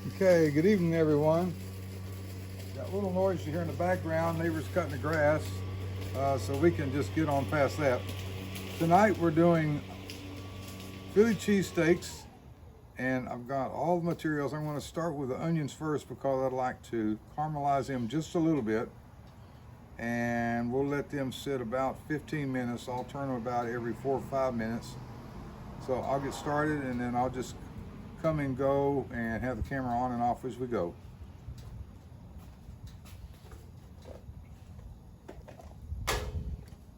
Okay, good evening everyone. Got a little noise you hear in the background, neighbors cutting the grass, so we can just get on past that. Tonight we're doing Philly cheesesteaks, and I've got all the materials. I'm going to start with the onions first because I'd like to caramelize them just a little bit, and we'll let them sit about 15 minutes. I'll turn them about every 4 or 5 minutes. So I'll get started and then I'll just come and go and have the camera on and off as we go.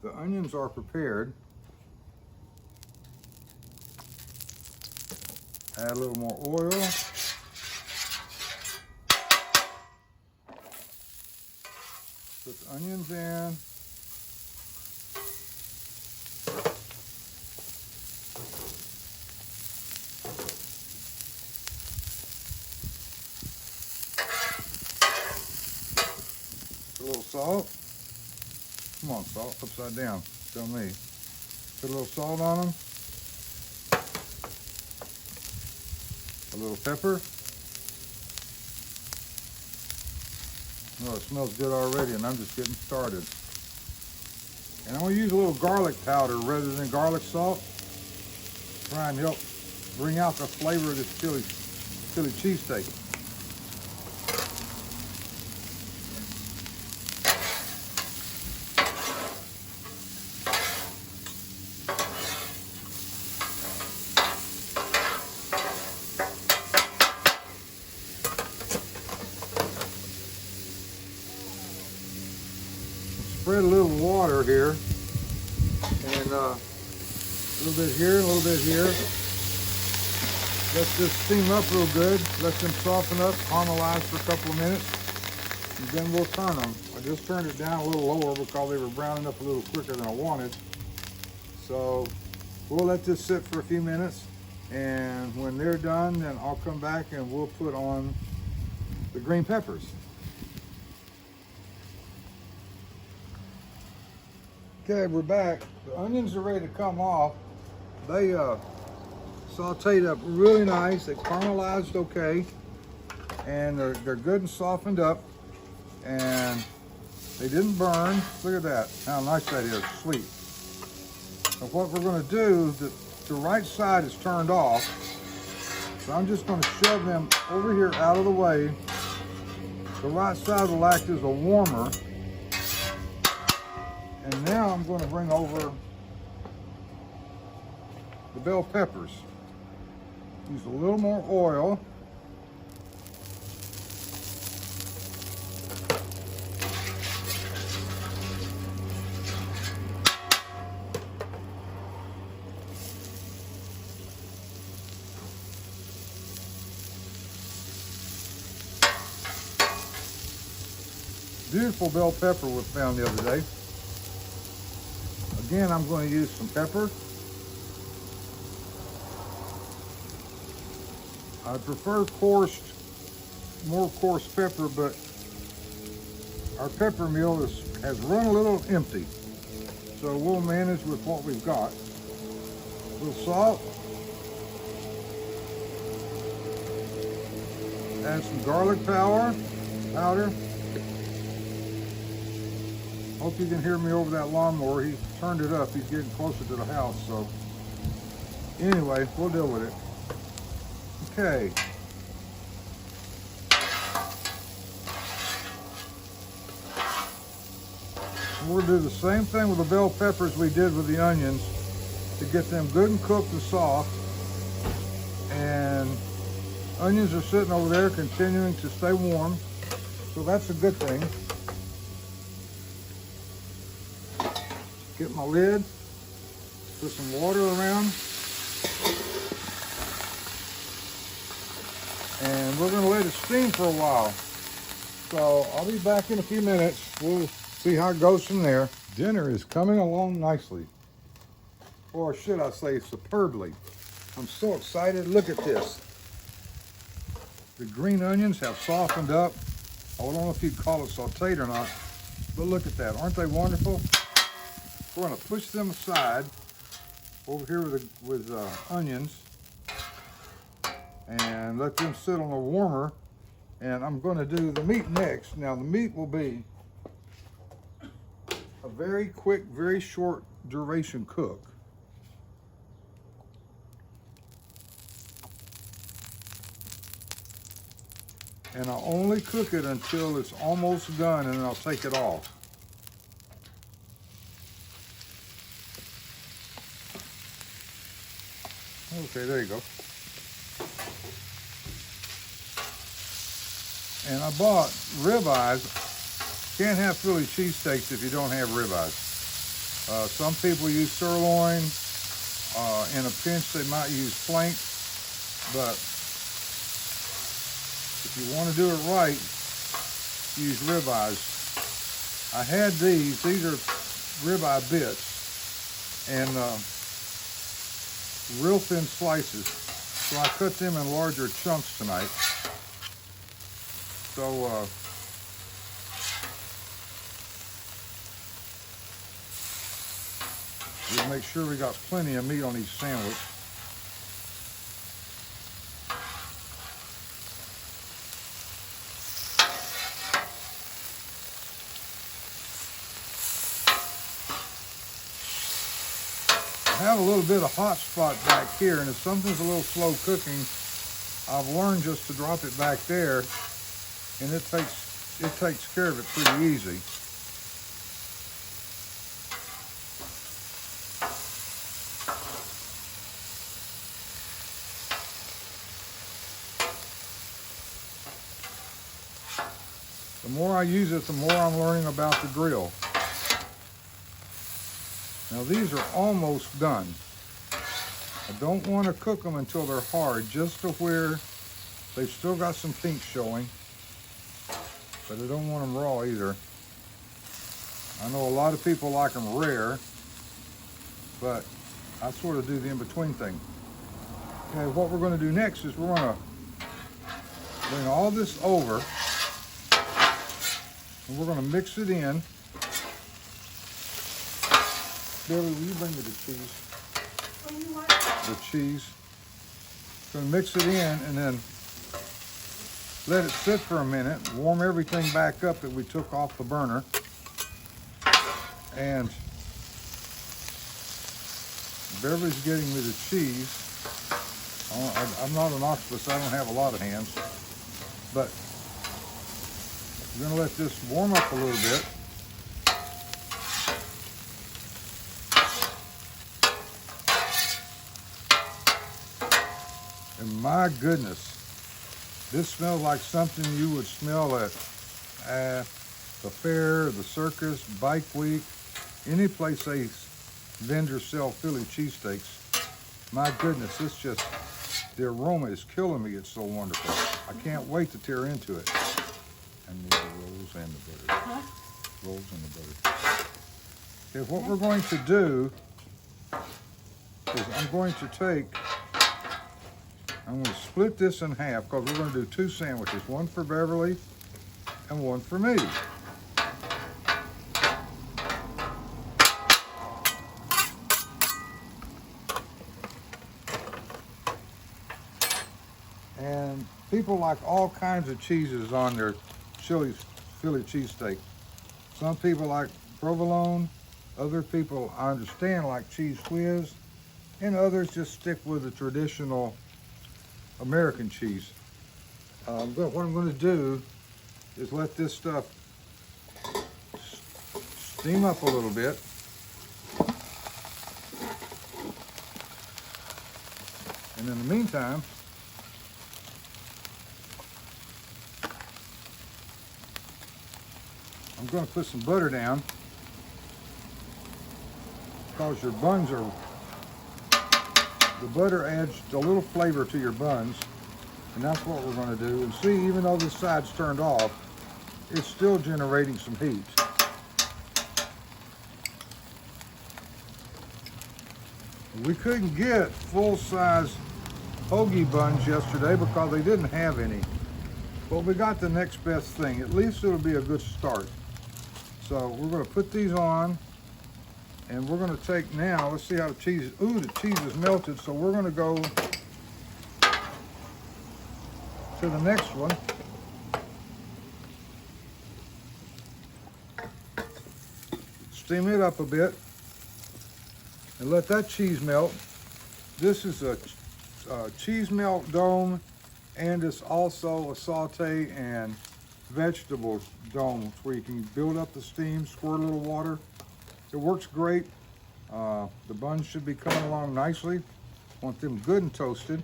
The onions are prepared. Add a little more oil. Put the onions in. A little salt. Come on, salt, upside down. Tell me. Put a little salt on them. A little pepper. Oh, it smells good already, and I'm just getting started. And I'm going to use a little garlic powder rather than garlic salt. Try and help bring out the flavor of this Philly cheesesteak. Spread a little water here, and a little bit here, a little bit here. Let this steam up real good. Let them soften up, caramelize for a couple of minutes, and then we'll turn them. I just turned it down a little lower because they were browning up a little quicker than I wanted. So we'll let this sit for a few minutes, and when they're done, then I'll come back and we'll put on the green peppers. Okay, we're back. The onions are ready to come off. They sauteed up really nice. They caramelized okay, and they're good and softened up, and they didn't burn. Look at that, how nice that is, sweet. So what we're going to do, the right side is turned off, so I'm just going to shove them over here out of the way. The right side will act as a warmer. And now I'm going to bring over the bell peppers. Use a little more oil. Beautiful bell pepper we found the other day. Again, I'm going to use some pepper. I prefer more coarse pepper, but our pepper mill has run a little empty. So we'll manage with what we've got. A little salt. Add some garlic powder. Hope you can hear me over that lawnmower. He turned it up. He's getting closer to the house. So anyway, we'll deal with it. Okay. We'll do the same thing with the bell peppers we did with the onions to get them good and cooked and soft. And onions are sitting over there continuing to stay warm. So that's a good thing. Get my lid, put some water around, and we're going to let it steam for a while. So I'll be back in a few minutes. We'll see how it goes from there. Dinner is coming along nicely, or should I say superbly. I'm so excited. Look at this. The green onions have softened up. I don't know if you'd call it sauteed or not, but look at that. Aren't they wonderful? We're going to push them aside over here with onions. and let them sit on a warmer. And I'm going to do the meat next. Now the meat will be a very quick, very short duration cook. And I'll only cook it until it's almost done, and then I'll take it off. Okay, there you go. And I bought ribeyes. Can't have Philly cheesesteaks if you don't have ribeyes. Some people use sirloin. In a pinch, they might use flank. But if you want to do it right, use ribeyes. I had these. These are ribeye bits. And real thin slices. So I cut them in larger chunks tonight. So we'll make sure we got plenty of meat on each sandwich. I have a little bit of hot spot back here, and if something's a little slow cooking, I've learned just to drop it back there, and it takes care of it pretty easy. The more I use it, the more I'm learning about the grill. Now these are almost done. I don't want to cook them until they're hard, just to where they've still got some pink showing, but I don't want them raw either. I know a lot of people like them rare, but I sort of do the in-between thing. Okay, what we're going to do next is we're going to bring all this over, and we're going to mix it in. Billy, will you bring me the cheese? Oh, you want The cheese. Going to mix it in and then let it sit for a minute. Warm everything back up that we took off the burner. And Beverly's getting me the cheese. I'm not an octopus. I don't have a lot of hands. But we're going to let this warm up a little bit. And my goodness, this smells like something you would smell at the fair, the circus, bike week, any place they vendors sell Philly cheesesteaks. My goodness, it's just, the aroma is killing me. It's so wonderful. I can't wait to tear into it. And the rolls and the butter. Huh? Rolls and the butter. Okay, what we're going to do is I'm going to split this in half because we're going to do two sandwiches, one for Beverly and one for me. And people like all kinds of cheeses on their Philly cheesesteak. Some people like provolone, other people I understand like cheese whiz, and others just stick with the traditional American cheese. What I'm going to do is let this stuff steam up a little bit. And in the meantime, I'm going to put some butter down because your buns are, the butter adds a little flavor to your buns, and that's what we're going to do. And see, even though this side's turned off, it's still generating some heat. We couldn't get full-size hoagie buns yesterday because they didn't have any. But we got the next best thing. At least it'll be a good start. So we're going to put these on, and we're going to take now, let's see how the cheese, ooh, the cheese is melted. So we're going to go to the next one. Steam it up a bit and let that cheese melt. This is a cheese melt dome, and it's also a saute and vegetable dome where you can build up the steam, squirt a little water. It works great. The buns should be coming along nicely. Want them good and toasted.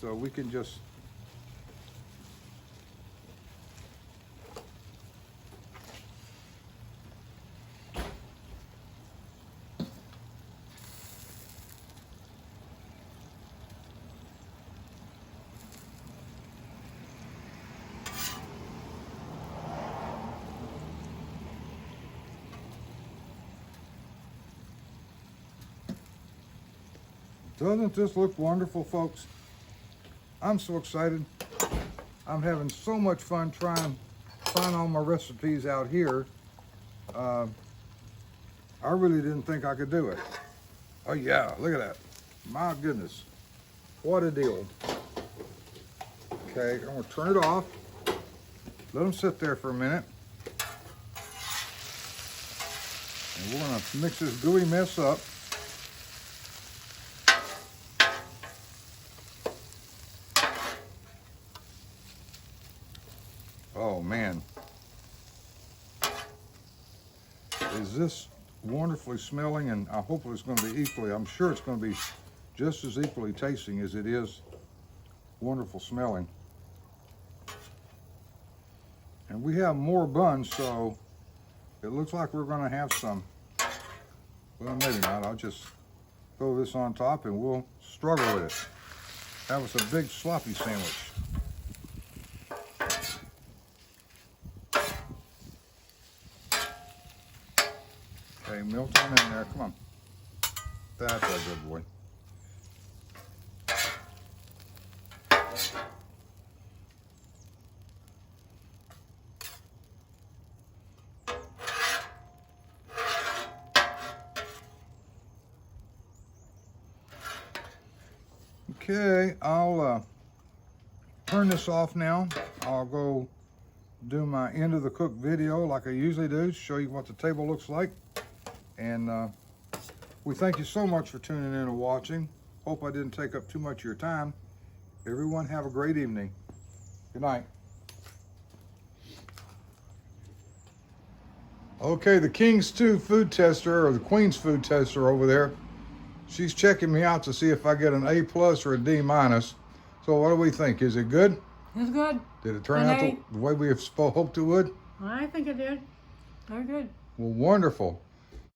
So we can just Doesn't this look wonderful, folks? I'm so excited. I'm having so much fun trying all my recipes out here. I really didn't think I could do it. Oh yeah, look at that. My goodness. What a deal. Okay, I'm gonna turn it off. Let them sit there for a minute. And we're gonna mix this gooey mess up. Oh man, is this wonderfully smelling, and I hope it's going to be equally, I'm sure it's going to be just as equally tasting as it is wonderful smelling. And we have more buns, so it looks like we're going to have some. Well, maybe not. I'll just throw this on top and we'll struggle with it. That was a big sloppy sandwich. Okay, melt on in there, come on. That's a good boy. Okay, I'll turn this off now. I'll go do my end of the cook video like I usually do, show you what the table looks like. And we thank you so much for tuning in and watching. Hope I didn't take up too much of your time. Everyone have a great evening. Good night. Okay, the King's 2 food tester, or the Queen's food tester over there, she's checking me out to see if I get an A+ or a D-. So what do we think? Is it good? It's good. Did it turn out the way we hoped it would? I think it did. Very good. Well, wonderful.